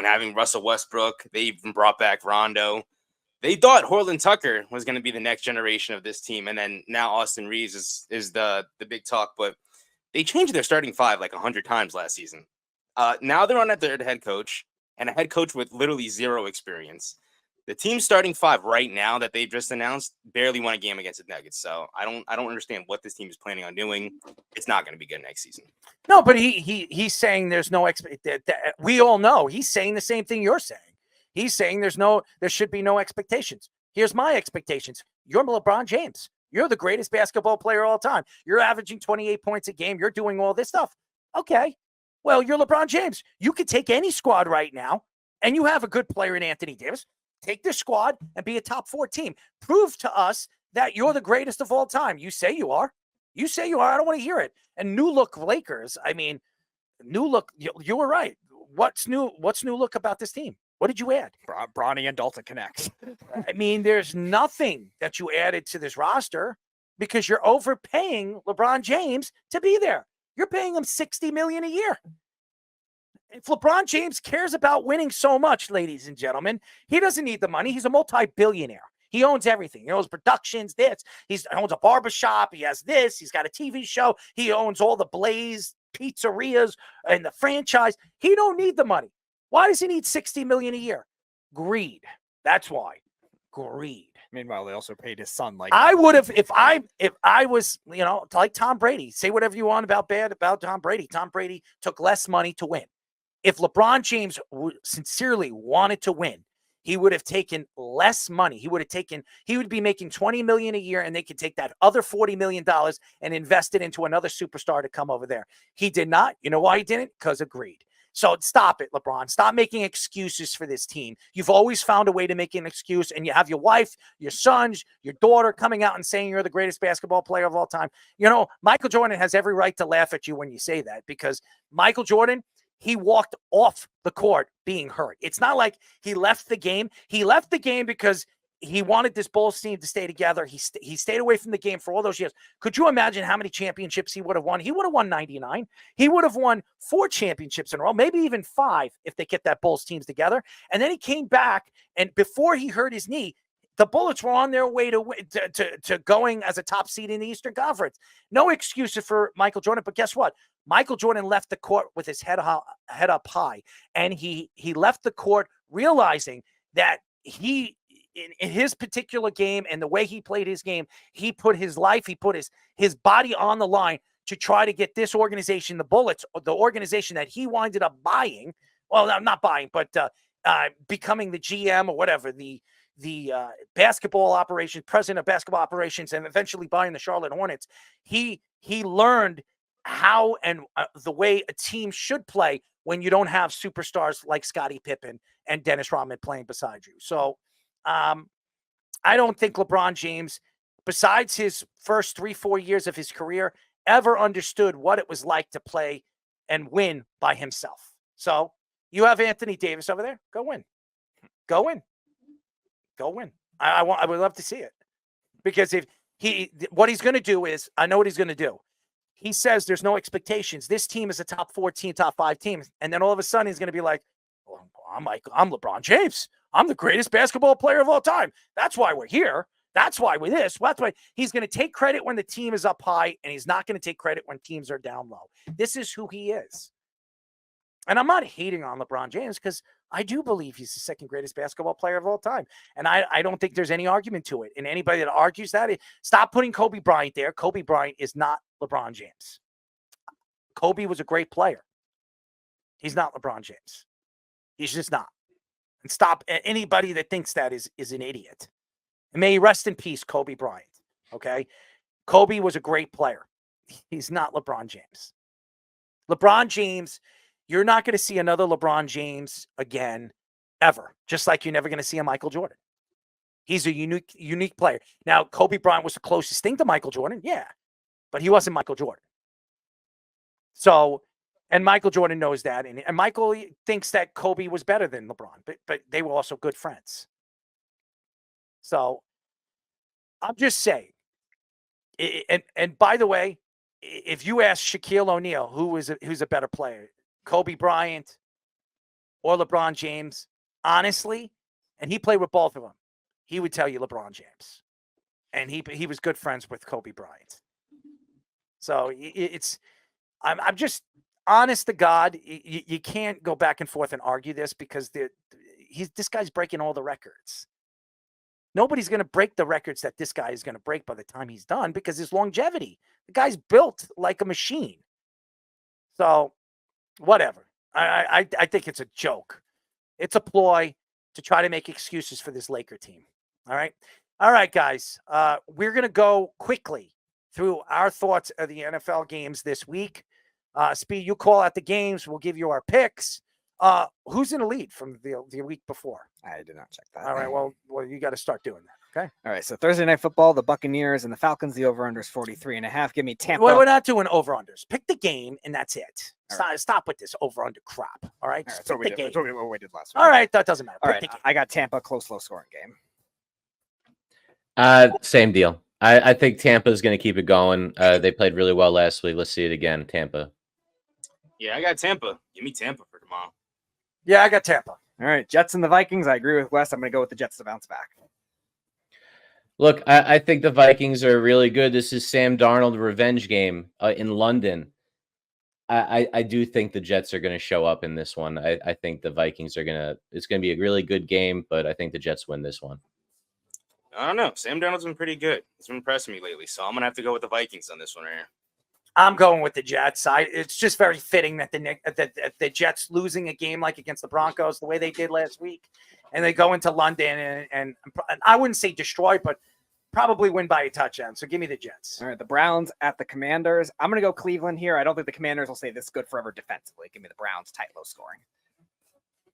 having Russell Westbrook. They even brought back Rondo. They thought Horland Tucker was going to be the next generation of this team. And then now Austin Reeves is the big talk, but they changed their starting 5 like 100 times last season. Now they're on a third head coach and a head coach with literally 0 experience. The team starting 5 right now that they've just announced barely won a game against the Nuggets. So I don't understand what this team is planning on doing. It's not going to be good next season. No, but he's saying there's no we all know he's saying the same thing you're saying. He's saying there should be no expectations. Here's my expectations. You're LeBron James. You're the greatest basketball player of all time. You're averaging 28 points a game. You're doing all this stuff. Okay. Well, you're LeBron James. You could take any squad right now, and you have a good player in Anthony Davis. Take this squad and be a top 4 team. Prove to us that you're the greatest of all time. You say you are. You say you are. I don't want to hear it. And new look Lakers. I mean, new look. You were right. What's new? What's new look about this team? What did you add? Bronny and Dalton connects. I mean, there's nothing that you added to this roster because you're overpaying LeBron James to be there. You're paying him $60 million a year. If LeBron James cares about winning so much, ladies and gentlemen, he doesn't need the money. He's a multi-billionaire. He owns everything. He owns productions, he owns a barbershop. He has this. He's got a TV show. He owns all the Blaze pizzerias and the franchise. He don't need the money. Why does he need $60 million a year? Greed. That's why. Greed. Meanwhile, they also paid his son like I would have if I was, like Tom Brady. Say whatever you want about Tom Brady. Tom Brady took less money to win. If LeBron James sincerely wanted to win, he would have taken less money. He would be making $20 million a year, and they could take that other $40 million and invest it into another superstar to come over there. He did not. You know why he didn't? Because of greed. So stop it, LeBron. Stop making excuses for this team. You've always found a way to make an excuse, and you have your wife, your sons, your daughter coming out and saying you're the greatest basketball player of all time. Michael Jordan has every right to laugh at you when you say that because Michael Jordan, he walked off the court being hurt. It's not like he left the game. He left the game because he wanted this Bulls team to stay together. He stayed away from the game for all those years. Could you imagine how many championships he would have won? He would have won 99. He would have won 4 championships in a row, maybe even 5 if they kept that Bulls teams together. And then he came back, and before he hurt his knee, the Bullets were on their way to going as a top seed in the Eastern Conference. No excuses for Michael Jordan, but guess what? Michael Jordan left the court with his head up high, and he left the court realizing that in his particular game and the way he played his game, he put his life, he put his body on the line to try to get this organization, the Bullets, the organization that he winded up buying. Well, not buying, but becoming the GM or whatever, the basketball operations, president of basketball operations, and eventually buying the Charlotte Hornets. He learned how and the way a team should play when you don't have superstars like Scottie Pippen and Dennis Rodman playing beside you. So I don't think LeBron James, besides his first 3-4 years of his career, ever understood what it was like to play and win by himself. So you have Anthony Davis over there. Go win. Go win. Go win. I would love to see it because what he's going to do is, I know what he's going to do. He says there's no expectations. This team is a top 4 team, top 5 team. And then all of a sudden he's going to be like, well, I'm LeBron James. I'm the greatest basketball player of all time. That's why we're here. That's why we're this. That's why he's going to take credit when the team is up high, and he's not going to take credit when teams are down low. This is who he is. And I'm not hating on LeBron James because I do believe he's the second greatest basketball player of all time. And I don't think there's any argument to it. And anybody that argues that, stop putting Kobe Bryant there. Kobe Bryant is not LeBron James. Kobe was a great player. He's not LeBron James. He's just not. And stop. Anybody that thinks that is an idiot. And may he rest in peace, Kobe Bryant. Okay? Kobe was a great player. He's not LeBron James. LeBron James, you're not going to see another LeBron James again, ever. Just like you're never going to see a Michael Jordan. He's a unique player. Now, Kobe Bryant was the closest thing to Michael Jordan, yeah, but he wasn't Michael Jordan. So, and Michael Jordan knows that, and Michael thinks that Kobe was better than LeBron, but they were also good friends. So, I'm just saying. And by the way, if you ask Shaquille O'Neal who's a better player, Kobe Bryant or LeBron James, honestly, and he played with both of them, he would tell you LeBron James. And he was good friends with Kobe Bryant. So I'm just honest to God, you can't go back and forth and argue this because this guy's breaking all the records. Nobody's going to break the records that this guy is going to break by the time he's done because his longevity. The guy's built like a machine. So, whatever. I think it's a joke. It's a ploy to try to make excuses for this Laker team. All right, guys. We're going to go quickly through our thoughts of the NFL games this week. Speed, you call out the games. We'll give you our picks. Who's in the lead from the week before? I did not check that. All right. Well, you got to start doing that. Okay. All right. So Thursday Night Football, the Buccaneers and the Falcons, the over-under is 43.5. Give me Tampa. Well, we're not doing over-unders. Pick the game, and that's it. All Stop with this over-under crap. All right. That's what we did. That's what we did last week. All right. That doesn't matter. All Pick right. the game. I got Tampa, close, low-scoring game. Same deal. I think Tampa is going to keep it going. They played really well last week. Let's see it again. Tampa. Yeah, I got Tampa. Give me Tampa for tomorrow. Yeah, I got Tampa. All right. Jets and the Vikings. I agree with Wes. I'm going to go with the Jets to bounce back. Look, I think the Vikings are really good. This is Sam Darnold revenge game in London. I do think the Jets are going to show up in this one. I think the Vikings are it's going to be a really good game, but I think the Jets win this one. I don't know. Sam Darnold's been pretty good. He's been impressing me lately, so I'm going to have to go with the Vikings on this one right here. I'm going with the Jets. It's just very fitting that the Jets losing a game like against the Broncos the way they did last week, and they go into London and I wouldn't say destroy, but probably win by a touchdown. So give me the Jets. All right, the Browns at the Commanders. I'm going to go Cleveland here. I don't think the Commanders will stay this good forever defensively. Give me the Browns, tight, low scoring.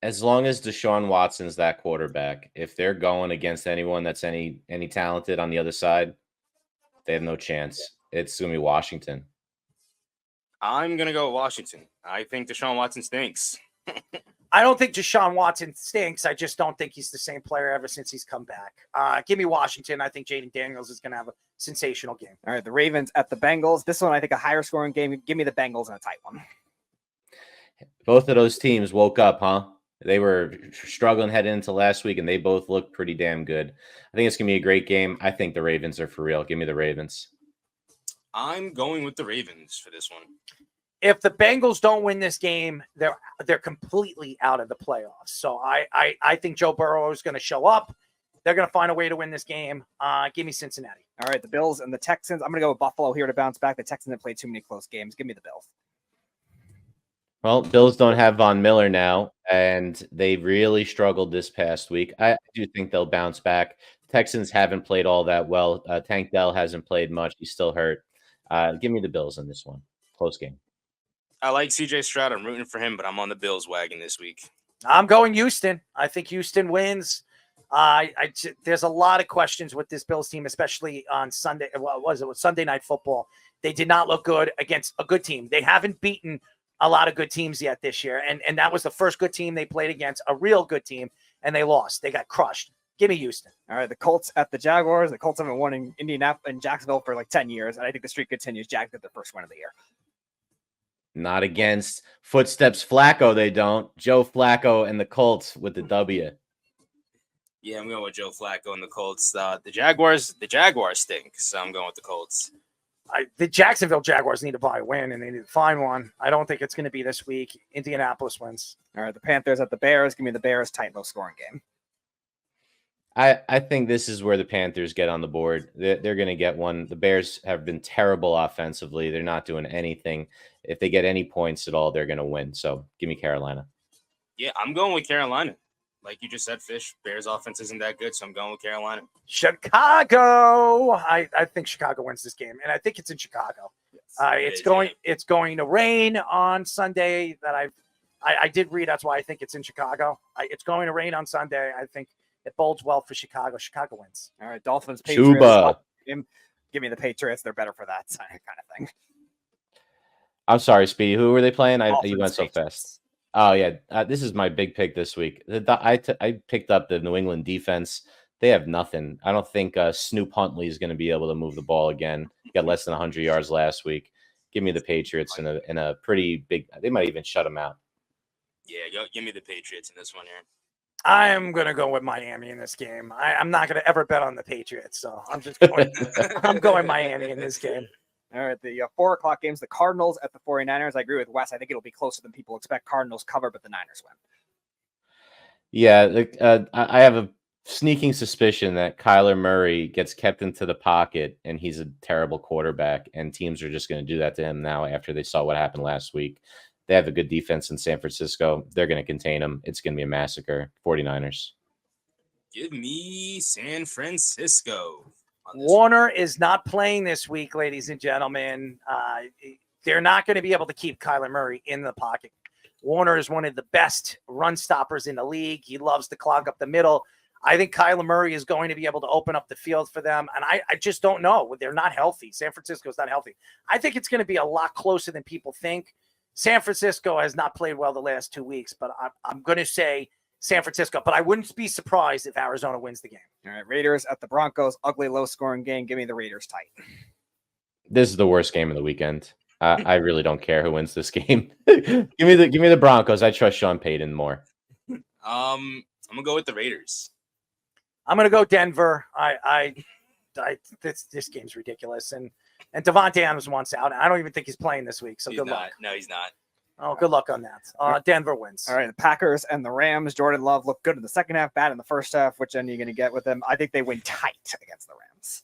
As long as Deshaun Watson's that quarterback, if they're going against anyone that's any talented on the other side, they have no chance. It's going to be Washington. I'm going to go with Washington. I think Deshaun Watson stinks. I don't think Deshaun Watson stinks. I just don't think he's the same player ever since he's come back. Give me Washington. I think Jaden Daniels is going to have a sensational game. All right, the Ravens at the Bengals. This one, I think, a higher scoring game. Give me the Bengals in a tight one. Both of those teams woke up, huh? They were struggling heading into last week, and they both looked pretty damn good. I think it's going to be a great game. I think the Ravens are for real. Give me the Ravens. I'm going with the Ravens for this one. If the Bengals don't win this game, they're completely out of the playoffs. So I think Joe Burrow is going to show up. They're going to find a way to win this game. Give me Cincinnati. All right, the Bills and the Texans. I'm going to go with Buffalo here to bounce back. The Texans have played too many close games. Give me the Bills. Well, Bills don't have Von Miller now, and they really struggled this past week. I do think they'll bounce back. Texans haven't played all that well. Tank Dell hasn't played much. He's still hurt. Give me the Bills in this one. Close game. I like CJ Stroud. I'm rooting for him, but I'm on the Bills wagon this week. I'm going Houston. I think Houston wins. There's a lot of questions with this Bills team, especially on Sunday. What was it? Sunday Night Football. They did not look good against a good team. They haven't beaten a lot of good teams yet this year. And that was the first good team they played against, a real good team, and they lost. They got crushed. Give me Houston. All right, the Colts at the Jaguars. The Colts haven't won in Indianapolis and Jacksonville for like 10 years, and I think the streak continues. Jags get their first win of the year. Not against Footsteps Flacco, they don't. Joe Flacco and the Colts with the W. Yeah, I'm going with Joe Flacco and the Colts. The Jaguars stink, so I'm going with the Colts. The Jacksonville Jaguars need to buy a win, and they need to find one. I don't think it's going to be this week. Indianapolis wins. All right, the Panthers at the Bears. Give me the Bears. Tight, low-scoring game. I think this is where the Panthers get on the board. They're going to get one. The Bears have been terrible offensively. They're not doing anything. If they get any points at all, they're going to win. So give me Carolina. Yeah, I'm going with Carolina. Like you just said, Fish, Bears offense isn't that good, so I'm going with Carolina. Chicago. I think Chicago wins this game, and I think it's in Chicago. Yes, It's going to rain on Sunday. I did read. That's why I think it's in Chicago. It's going to rain on Sunday. I think it bodes well for Chicago. Chicago wins. All right, Dolphins, Patriots. Chuba. Give me the Patriots. They're better for that kind of thing. I'm sorry, Speedy. Who were they playing? Dolphins, You went so Patriots. fast. Oh, yeah. This is my big pick this week. I picked up the New England defense. They have nothing. I don't think Snoop Huntley is going to be able to move the ball again. Got less than 100 yards last week. Give me the Patriots in a pretty big – they might even shut them out. Yeah, give me the Patriots in this one here. I'm going to go with Miami in this game. I'm not going to ever bet on the Patriots, so I'm just going – I'm going Miami in this game. All right, the 4 o'clock games, the Cardinals at the 49ers. I agree with Wes. I think it'll be closer than people expect. Cardinals cover, but the Niners win. Yeah, I have a sneaking suspicion that Kyler Murray gets kept into the pocket and he's a terrible quarterback, and teams are just going to do that to him now after they saw what happened last week. They have a good defense in San Francisco. They're going to contain him. It's going to be a massacre. 49ers. Give me San Francisco. Warner is not playing this week, ladies and gentlemen. They're not going to be able to keep Kyler Murray in the pocket. Warner is one of the best run stoppers in the league. He loves to clog up the middle. I think Kyler Murray is going to be able to open up the field for them. And I just don't know. They're not healthy. San Francisco is not healthy. I think it's going to be a lot closer than people think. San Francisco has not played well the last 2 weeks, but I'm going to say San Francisco, but I wouldn't be surprised if Arizona wins the game. All right, Raiders at the Broncos. Ugly, low-scoring game. Give me the Raiders tight. This is the worst game of the weekend. I really don't care who wins this game. give me the Broncos. I trust Sean Payton more. I'm gonna go with the Raiders. I'm going to go Denver. This game's ridiculous, and Devontae Adams wants out. I don't even think he's playing this week. So He's good not. luck. No, he's not. Oh, good luck on that. Denver wins. All right, the Packers and the Rams. Jordan Love looked good in the second half, bad in the first half. Which end are you going to get with them? I think they win tight against the Rams.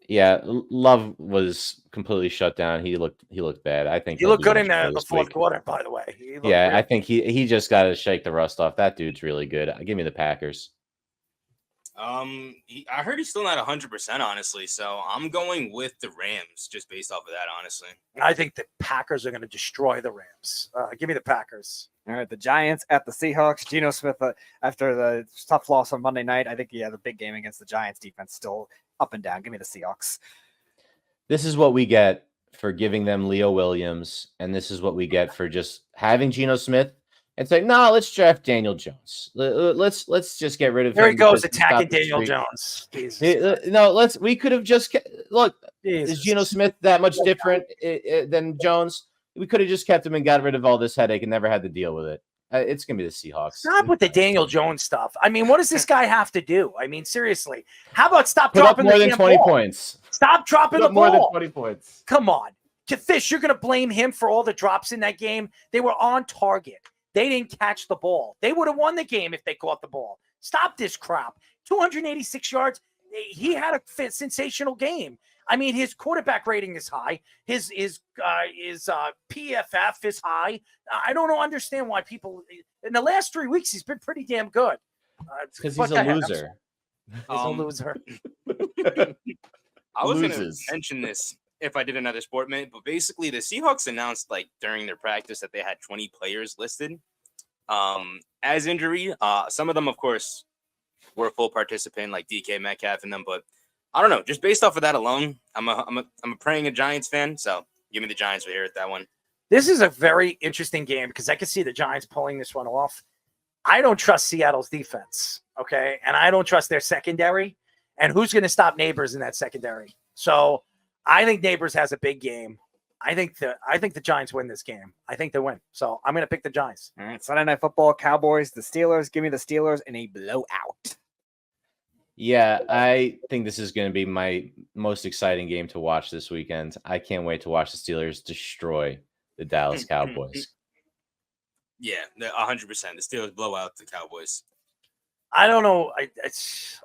Yeah, Love was completely shut down. He looked bad. I think He looked good in the fourth quarter, by the way. Yeah, I think he just got to shake the rust off. That dude's really good. Give me the Packers. I heard he's still not 100%, honestly. So I'm going with the Rams, just based off of that, honestly. I think the Packers are going to destroy the Rams. Give me the Packers. All right, the Giants at the Seahawks. Geno Smith, after the tough loss on Monday night, I think he had a big game against the Giants defense, still up and down. Give me the Seahawks. This is what we get for giving them Leo Williams, and this is what we get for just having Geno Smith and saying, no, let's draft Daniel Jones. Let's just get rid of him. There he goes attacking Daniel Jones. No, we could have just look. Jesus. Is Geno Smith that much different than Jones? We could have just kept him and got rid of all this headache and never had to deal with it. It's going to be the Seahawks. Stop with the Daniel Jones stuff. I mean, what does this guy have to do? I mean, seriously. How about stop Put up dropping more the than 20 ball? points. Stop dropping the More ball. than 20 points. Come on. To Fish, you're going to blame him for all the drops in that game. They were on target. They didn't catch the ball. They would have won the game if they caught the ball. Stop this crap. 286 yards. He had a sensational game. I mean, his quarterback rating is high. His PFF is high. I don't understand why people in the last 3 weeks he's been pretty damn good. Because he's a loser. He's a loser. I was going to mention this if I did another sport minute, but basically the Seahawks announced like during their practice that they had 20 players listed as injury. Some of them, of course, were full participant like DK Metcalf and them, but I don't know. Just based off of that alone, I'm a praying a Giants fan, so give me the Giants here at that one. This is a very interesting game because I can see the Giants pulling this one off. I don't trust Seattle's defense, okay? And I don't trust their secondary. And who's going to stop Neighbors in that secondary? So I think Neighbors has a big game. I think the Giants win this game. I think they win. So I'm going to pick the Giants. All right, Sunday Night Football, Cowboys, the Steelers. Give me the Steelers in a blowout. Yeah, I think this is going to be my most exciting game to watch this weekend. I can't wait to watch the Steelers destroy the Dallas Cowboys. Yeah, 100%. The Steelers blow out the Cowboys. I don't know. It's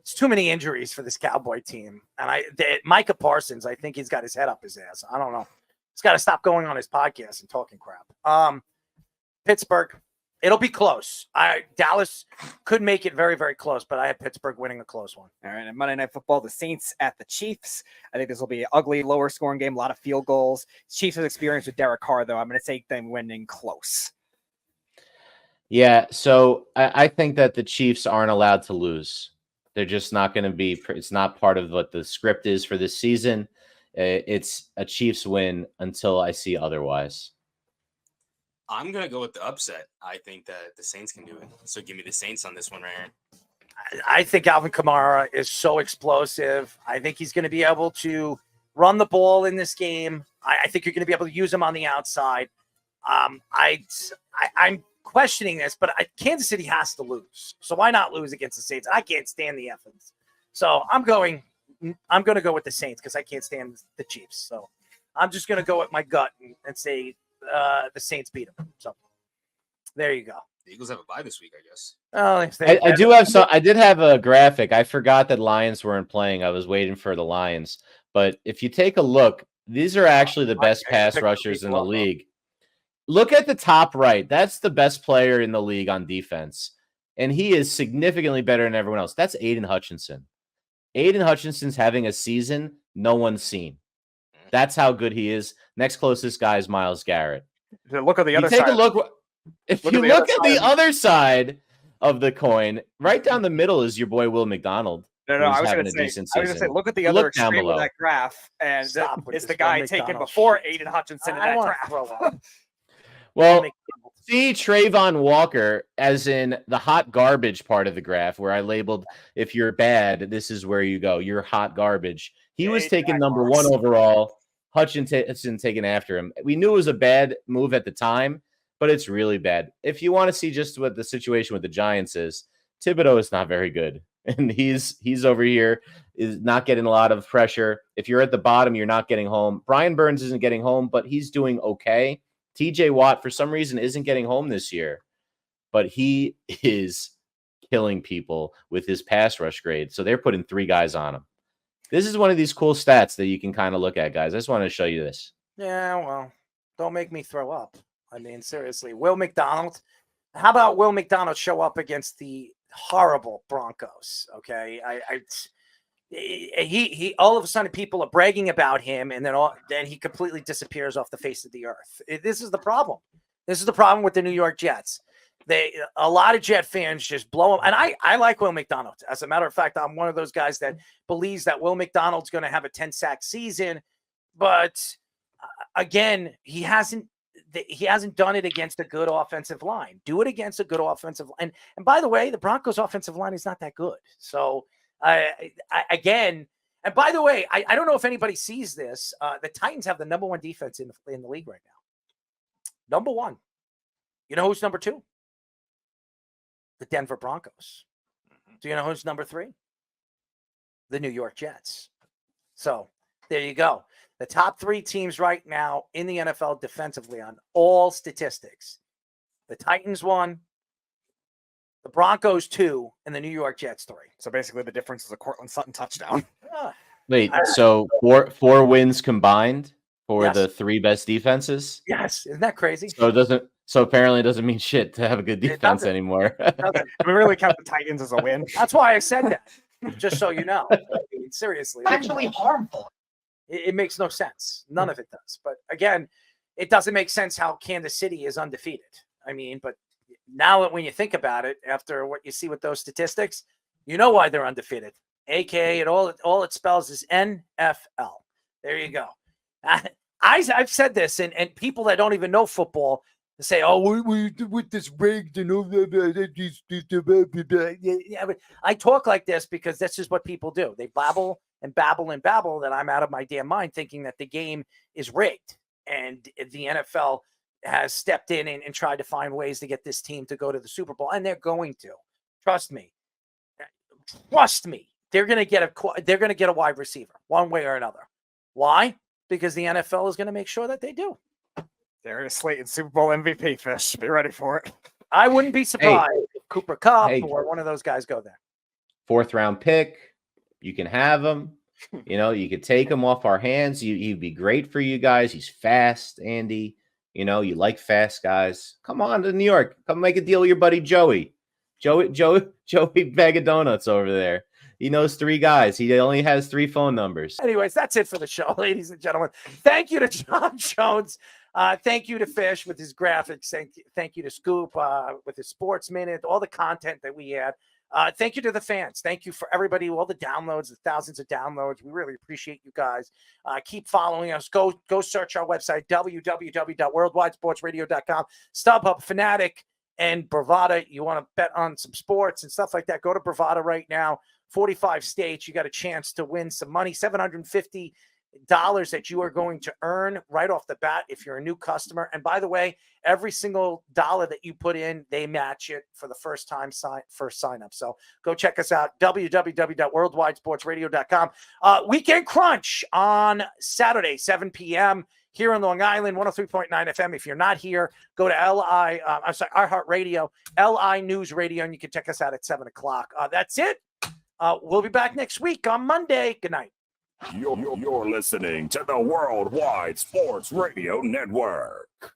too many injuries for this Cowboy team. And Micah Parsons, I think he's got his head up his ass. I don't know. He's got to stop going on his podcast and talking crap. Pittsburgh, it'll be close. Dallas could make it very, very close, but I have Pittsburgh winning a close one. All right, and Monday Night Football, the Saints at the Chiefs. I think this will be an ugly, lower scoring game, a lot of field goals. Chiefs have experience with Derek Carr, though. I'm going to take them winning close. Yeah, so I think that the Chiefs aren't allowed to lose. They're just not going to be. It's not part of what the script is for this season. It's a Chiefs win until I see otherwise. I'm going to go with the upset. I think that the Saints can do it. So give me the Saints on this one right here. I think Alvin Kamara is so explosive. I think he's going to be able to run the ball in this game. I think you're going to be able to use him on the outside. I'm questioning this, but Kansas City has to lose. So why not lose against the Saints? I can't stand the Effins. So I'm going to go with the Saints because I can't stand the Chiefs. So I'm just going to go with my gut and say the Saints beat them. So there you go. The Eagles have a bye this week, I guess. Oh, I do have some. I did have a graphic. I forgot that Lions weren't playing. I was waiting for the Lions. But if you take a look, these are actually the best pass rushers in the league. Look at the top right. That's the best player in the league on defense. And he is significantly better than everyone else. That's Aiden Hutchinson. Aiden Hutchinson's having a season no one's seen. That's how good he is. Next closest guy is Myles Garrett. Look at the other side. Take a look. If you look at the other side of the coin, right down the middle is your boy Will McDonald. No, I was going to say, look at the other extreme of that graph, and it's the guy taken before Aiden Hutchinson in that graph. Well, see Trayvon Walker as in the hot garbage part of the graph where I labeled if you're bad, this is where you go. You're hot garbage. He was taken number 1 overall. Hutchinson taken after him. We knew it was a bad move at the time, but it's really bad. If you want to see just what the situation with the Giants is, Thibodeau is not very good. And he's over here, is not getting a lot of pressure. If you're at the bottom, you're not getting home. Brian Burns isn't getting home, but he's doing okay. TJ Watt, for some reason, isn't getting home this year, but he is killing people with his pass rush grade. So they're putting 3 guys on him. This is one of these cool stats that you can kind of look at, guys. I just want to show you this. Yeah, well, don't make me throw up. I mean, seriously, Will McDonald. How about Will McDonald show up against the horrible Broncos? Okay, he all of a sudden people are bragging about him, and then he completely disappears off the face of the earth. This is the problem. This is the problem with the New York Jets. A lot of Jet fans just blow him, and I like Will McDonald. As a matter of fact, I'm one of those guys that believes that Will McDonald's going to have a 10-sack season, but again, he hasn't done it against a good offensive line. Do it against a good offensive line. And by the way, the Broncos offensive line is not that good. So again, and by the way, I don't know if anybody sees this. The Titans have the number 1 defense in the league right now. Number 1. You know who's number 2? The Denver Broncos. Do you know who's number 3? The New York Jets. So there you go. The top 3 teams right now in the NFL defensively on all statistics. The Titans 1, the Broncos 2, and the New York Jets 3. So basically the difference is a Cortland Sutton touchdown. Wait, so four wins combined for the 3 best defenses? Yes. Isn't that crazy? So apparently it doesn't mean shit to have a good defense anymore. We really count the Titans as a win. That's why I said that. Just so you know. I mean, seriously. It's actually harmful. It makes no sense. None of it does. But again, it doesn't make sense how Kansas City is undefeated. I mean, but now that when you think about it, after what you see with those statistics, you know why they're undefeated. AKA, all it spells is NFL. There you go. I've said this, and people that don't even know football say, "Oh, we with this rigged and yeah." But I talk like this because this is what people do. They babble and babble and babble that I'm out of my damn mind, thinking that the game is rigged, and the NFL has stepped in and tried to find ways to get this team to go to the Super Bowl, and they're going to. Trust me. trust me, they're going to get a wide receiver one way or another. Why? Because the NFL is going to make sure that they do. Darius Slayton, Super Bowl MVP, Fish. Be ready for it. I wouldn't be surprised if Cooper Kupp or one of those guys go there. 4th round pick. You can have him. You could take him off our hands. He'd be great for you guys. He's fast, Andy. You like fast guys. Come on to New York. Come make a deal with your buddy Joey. Joey Bag of Donuts over there. He knows 3 guys. He only has 3 phone numbers. Anyways, that's it for the show, ladies and gentlemen. Thank you to John Jones. Thank you to Fish with his graphics. Thank you to Scoop with his Sports Minute, all the content that we had. Thank you to the fans. Thank you for everybody, all the downloads, the thousands of downloads. We really appreciate you guys. Keep following us. Go search our website, www.worldwidesportsradio.com. StubHub, Fanatic, and Bravada. You want to bet on some sports and stuff like that, go to Bravada right now. 45 states. You got a chance to win some money, $750 that you are going to earn right off the bat if you're a new customer. And by the way, every single dollar that you put in, they match it for the first sign up. So go check us out, www.worldwidesportsradio.com. Weekend Crunch on Saturday, 7 p.m. here in Long Island, 103.9 FM. If you're not here, go to iHeartRadio, LI News Radio, and you can check us out at 7 o'clock. That's it. We'll be back next week on Monday. Good night. You're listening to the Worldwide Sports Radio Network.